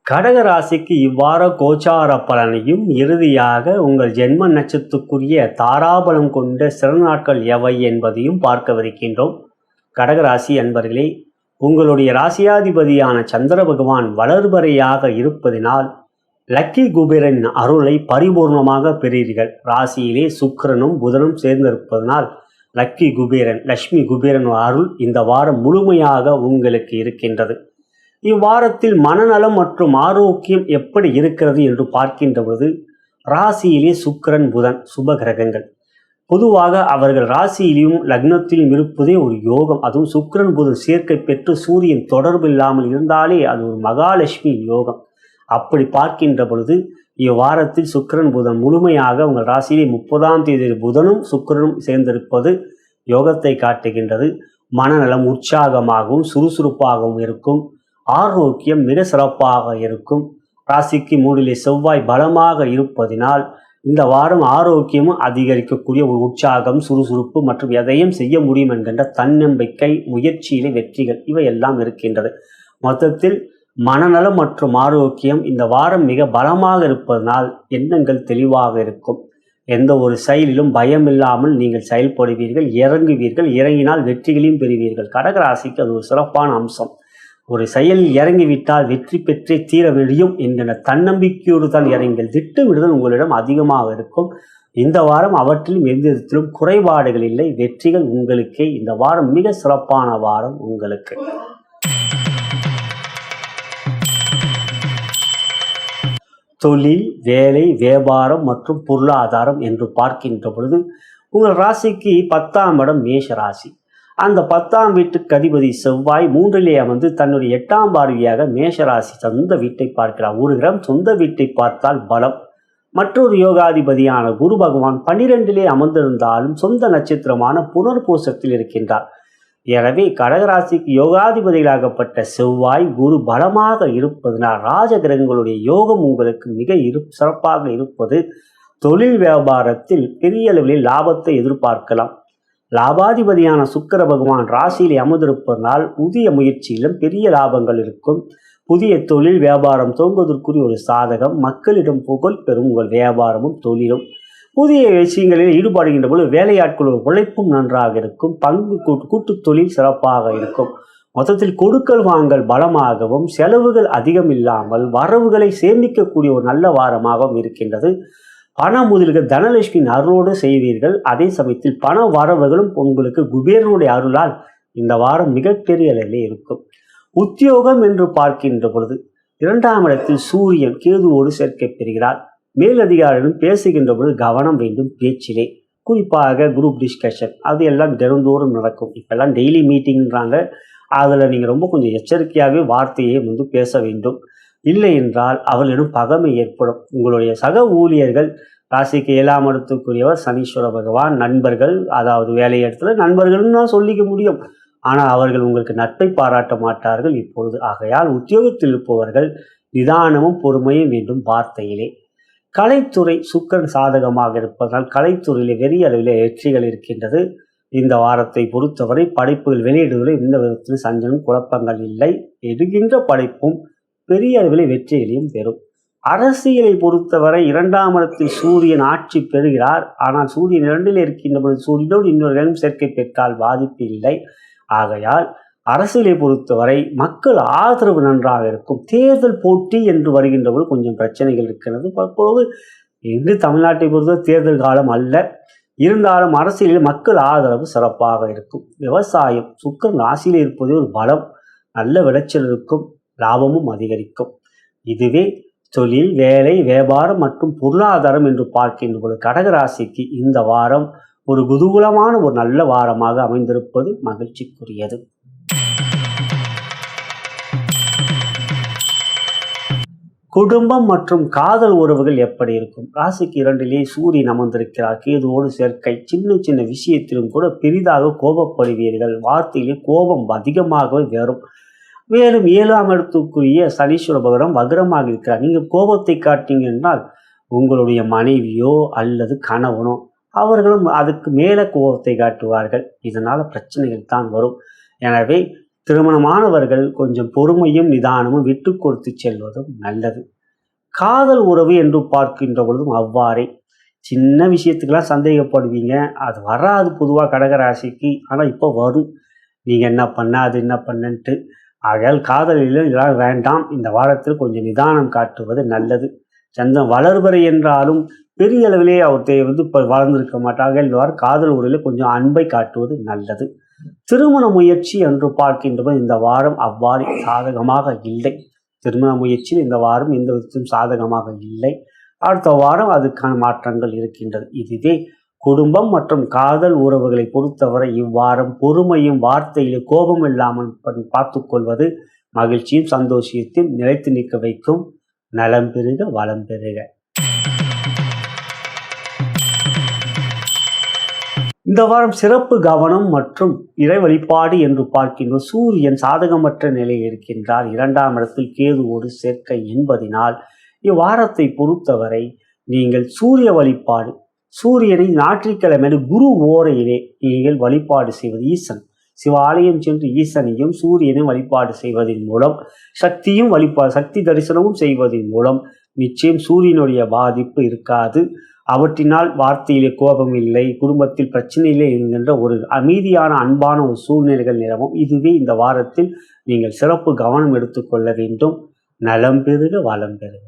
கடக ராசிக்கு இவ்வார கோச்சார பலனையும் இறுதியாக உங்கள் ஜென்ம நட்சத்திரத்துக்குரிய தாராபலம் கொண்ட சிறந்த நாட்கள் எவை என்பதையும் பார்க்கவிருக்கின்றோம். கடகராசி அன்பர்களே, உங்களுடைய ராசியாதிபதியான சந்திர பகவான் வளர்வரையாக இருப்பதினால் லக்கி குபேரன் அருளை பரிபூர்ணமாக பெறுவீர்கள். ராசியிலே சுக்கிரனும் புதனும் சேர்ந்திருப்பதனால் லக்கி குபேரன் லட்சுமி குபேரன் அருள் இந்த வாரம் முழுமையாக உங்களுக்கு இருக்கின்றது. இவ்வாரத்தில் மனநலம் மற்றும் ஆரோக்கியம் எப்படி இருக்கிறது என்று பார்க்கின்ற பொழுது, ராசியிலே சுக்கிரன் புதன் சுப கிரகங்கள். பொதுவாக அவர்கள் ராசியிலும் லக்னத்திலும் இருப்பதே ஒரு யோகம். அதுவும் சுக்கிரன் புதன் சேர்க்கை பெற்று சூரியன் தொடர்பு இல்லாமல் இருந்தாலே அது ஒரு மகாலட்சுமி யோகம். அப்படி பார்க்கின்ற பொழுது இவ்வாரத்தில் சுக்கிரன் புதன் முழுமையாக உங்கள் ராசியிலே 30ஆம் தேதி புதனும் சுக்கிரனும் சேர்ந்திருப்பது யோகத்தை காட்டுகின்றது. மனநலம் உற்சாகமாகவும் சுறுசுறுப்பாகவும் இருக்கும். ஆரோக்கியம் மிக சிறப்பாக இருக்கும். ராசிக்கு 3 செவ்வாய் பலமாக இருப்பதினால் இந்த வாரம் ஆரோக்கியமும் அதிகரிக்கக்கூடிய ஒரு உற்சாகம், சுறுசுறுப்பு மற்றும் எதையும் செய்ய முடியும் என்கின்ற தன்னம்பிக்கை, முயற்சியிலே வெற்றிகள் இவையெல்லாம் இருக்கின்றது. மொத்தத்தில் மனநலம் மற்றும் ஆரோக்கியம் இந்த வாரம் மிக பலமாக இருப்பதனால் எண்ணங்கள் தெளிவாக இருக்கும். எந்த ஒரு செயலிலும் பயமில்லாமல் நீங்கள் செயல்படுவீர்கள், இறங்குவீர்கள். இறங்கினால் வெற்றிகளையும் பெறுவீர்கள். கடகராசிக்கு அது ஒரு சிறப்பான அம்சம். ஒரு செயலில் இறங்கிவிட்டால் வெற்றி பெற்றே தீர முடியும் என்கிற தன்னம்பிக்கையோடு தான் இறங்கிகள். திட்டமிடுதல் உங்களிடம் அதிகமாக இருக்கும். இந்த வாரம் அவற்றிலும் எந்த விதத்திலும் குறைபாடுகள் இல்லை. வெற்றிகள் உங்களுக்கே. இந்த வாரம் மிக சிறப்பான வாரம் உங்களுக்கு. தொழில், வேலை, வியாபாரம் மற்றும் பொருளாதாரம் என்று பார்க்கின்ற பொழுது உங்கள் ராசிக்கு 10ஆம் இடம் மேஷ ராசி. அந்த 10ஆம் வீட்டுக்கு அதிபதி செவ்வாய் 3லே அமர்ந்து தன்னுடைய 8ஆம் பார்வையாக மேஷராசி சொந்த வீட்டை பார்க்கிறார். ஒரு கிரகம் சொந்த வீட்டை பார்த்தால் பலம். மற்றொரு யோகாதிபதியான குரு பகவான் 12லே அமர்ந்திருந்தாலும் சொந்த நட்சத்திரமான புனர்பூசத்தில் இருக்கின்றார். எனவே கடகராசிக்கு யோகாதிபதிகளாகப்பட்ட செவ்வாய் குரு பலமாக இருப்பதனால் ராஜ கிரகங்களுடைய யோகம் உங்களுக்கு மிக சிறப்பாக இருப்பது. தொழில் வியாபாரத்தில் பெரிய அளவில் லாபத்தை எதிர்பார்க்கலாம். லாபாதிபதியான சுக்கிர பகவான் ராசியிலே அமர்ந்திருப்பதனால் புதிய முயற்சியிலும் பெரிய லாபங்கள் இருக்கும். புதிய தொழில் வியாபாரம் துவங்குவதற்குரிய ஒரு சாதகம். மக்களிடம் புகழ் பெறும் உங்கள் வியாபாரமும் தொழிலும். புதிய விஷயங்களில் ஈடுபடுகின்ற போது வேலையாட்கள் உழைப்பும் நன்றாக இருக்கும். பங்கு கூட்டு தொழில் சிறப்பாக இருக்கும். மொத்தத்தில் கொடுக்கல் வாங்கல் பலமாகவும் செலவுகள் அதிகம் இல்லாமல் வரவுகளை சேமிக்கக்கூடிய ஒரு நல்ல வாரமாகவும் இருக்கின்றது. பண முதல்கள் தனலட்சுமியின் அருளோடு செய்வீர்கள். அதே சமயத்தில் பண வரவுகளும் உங்களுக்கு குபேரனுடைய அருளால் இந்த வாரம் மிகப்பெரிய அளவிலே இருக்கும். உத்தியோகம் என்று பார்க்கின்ற பொழுது 2ஆம் இடத்தில் சூரியன் கேதுவோடு சேர்க்கை பெறுகிறார். மேலதிகாரிகளும் பேசுகின்ற பொழுது கவனம் வேண்டும் பேச்சிலே. குறிப்பாக குரூப் டிஸ்கஷன் அது எல்லாம் தினந்தோறும் நடக்கும். இப்பெல்லாம் டெய்லி மீட்டிங்கிறாங்க. அதில் நீங்கள் ரொம்ப கொஞ்சம் எச்சரிக்கையாகவே வார்த்தையை பேச வேண்டும். இல்லை என்றால் அவர்களிடம் பகைமை ஏற்படும். உங்களுடைய சக ஊழியர்கள், ராசிக்கு 7ஆம் இடத்துக்குரியவர் சனீஸ்வர பகவான், நண்பர்கள், அதாவது வேலை இடத்துல நண்பர்கள்னு தான் சொல்லிக்க முடியும். ஆனால் அவர்கள் உங்களுக்கு நட்பை பாராட்ட மாட்டார்கள் இப்பொழுது. ஆகையால் உத்தியோகத்தில் இருப்பவர்கள் நிதானமும் பொறுமையும் வேண்டும் வார்த்தையிலே. கலைத்துறை சுக்கிரன் சாதகமாக இருப்பதால் கலைத்துறையிலே பெரிய அளவிலே வெற்றிகள் இருக்கின்றது. இந்த வாரத்தை பொறுத்தவரை படைப்புகள் வெளியிடுவதில் எந்த விதத்திலும் சஞ்சலம் குழப்பங்கள் இல்லை. எடுக்கின்ற படைப்பும் பெரிய அளவில் வெற்றிகளையும் பெறும். அரசியலை பொறுத்தவரை 2ஆம் இடத்தில் சூரியன் ஆட்சி பெறுகிறார். ஆனால் சூரியன் 2ல் இருக்கின்ற பொழுது சூரியனோடு இன்னொரு சேர்க்கை பெற்றால் பாதிப்பு இல்லை. ஆகையால் அரசியலை பொறுத்தவரை மக்கள் ஆதரவு நன்றாக இருக்கும். தேர்தல் போட்டி என்று வருகின்ற போது கொஞ்சம் பிரச்சனைகள் இருக்கிறது. அப்பொழுது எங்கு தமிழ்நாட்டை பொறுத்தவரை தேர்தல் காலம் அல்ல. இருந்தாலும் அரசியலில் மக்கள் ஆதரவு சிறப்பாக இருக்கும். விவசாயம் சுக்கிரன் ராசியில் இருப்பதே ஒரு பலம். நல்ல விளைச்சல் இருக்கும். லாபமும் அதிகரிக்கும். இதுவே தொழில், வேலை, வியாபாரம் மற்றும் பொருளாதாரம் என்று பார்க்கின்ற பொழுது கடகராசிக்கு இந்த வாரம் ஒரு குதூகலமான ஒரு நல்ல வாரமாக அமைந்திருப்பது மகிழ்ச்சிக்குரியது. குடும்பம் மற்றும் காதல் உறவுகள் எப்படி இருக்கும்? ராசிக்கு 2லே சூரியன் அமர்ந்திருக்கிறார். கேதுவோடு சேர்க்கை. சின்ன சின்ன விஷயத்திலும் கூட பெரிதாக கோபப்படுவீர்கள். வார்த்தையிலே கோபம் அதிகமாகவே வரும். மேலும் 7ஆம் இடத்துக்குரிய சனீஸ்வர பகவான் வக்ரமாக இருக்கிறார். நீங்கள் கோபத்தை காட்டீங்க என்றால் உங்களுடைய மனைவியோ அல்லது கணவனோ அவர்களும் அதுக்கு மேலே கோபத்தை காட்டுவார்கள். இதனால் பிரச்சனைகள் தான் வரும். எனவே திருமணமானவர்கள் கொஞ்சம் பொறுமையும் நிதானமும் விட்டு கொடுத்து செல்வதும் நல்லது. காதல் உறவு என்று பார்க்கின்ற பொழுதும் அவ்வாறே. சின்ன விஷயத்துக்கெல்லாம் சந்தேகப்படுவீங்க, அது வராது பொதுவாக கடகராசிக்கு. ஆனால் இப்போ வரும், நீங்கள் என்ன பண்ண அது என்ன பண்ணன்ட்டு. ஆகையால் காதலில் இதெல்லாம் வேண்டாம். இந்த வாரத்தில் கொஞ்சம் நிதானம் காட்டுவது நல்லது. சந்திரன் வளர்வரை என்றாலும் பெரிய அளவிலே அவர் இப்போ வளர்ந்திருக்க மாட்டாங்க. இந்த வாரம் காதல் உறவில் கொஞ்சம் அன்பை காட்டுவது நல்லது. திருமண முயற்சி என்று பார்க்கின்றபோது இந்த வாரம் அவ்வாறு சாதகமாக இல்லை. திருமண முயற்சியில் இந்த வாரம் எந்த விதத்திலும் சாதகமாக இல்லை. அடுத்த வாரம் அதுக்கான மாற்றங்கள் இருக்கின்றது. இதுவே குடும்பம் மற்றும் காதல் உறவுகளை பொறுத்தவரை இவ்வாரம் பொறுமையும் வார்த்தையிலே கோபம் இல்லாமல் பார்த்து கொள்வது மகிழ்ச்சியும் சந்தோஷத்தையும் நிலைத்து நிற்க வைக்கும். நலம் பெறுக, வளம் பெறுக. இந்த வாரம் சிறப்பு கவனம் மற்றும் இறை வழிபாடு என்று பார்க்கின்ற சூரியன் சாதகமற்ற நிலையில் இருக்கின்றார். 2ஆம் இடத்தில் கேதுவோடு சேர்க்கை என்பதினால் இவ்வாரத்தை பொறுத்தவரை நீங்கள் சூரிய வழிபாடு, சூரியனை ஞாயிற்றுக்கிழமை குரு ஓரையிலே நீங்கள் வழிபாடு செய்வது, ஈசன் சிவாலயம் சென்று ஈசனையும் சூரியனையும் வழிபாடு செய்வதன் மூலம் சக்தி தரிசனமும் செய்வதன் மூலம் நிச்சயம் சூரியனுடைய பாதிப்பு இருக்காது. அவற்றினால் வார்த்தையிலே கோபம் இல்லை, குடும்பத்தில் பிரச்சனையிலே என்கின்ற ஒரு அமைதியான அன்பான ஒரு சூழ்நிலைகள் நிலவும். இதுவே இந்த வாரத்தில் நீங்கள் சிறப்பு கவனம் எடுத்துக்கொள்ள வேண்டும். நலம் பெறுக, வளம் பெறுக.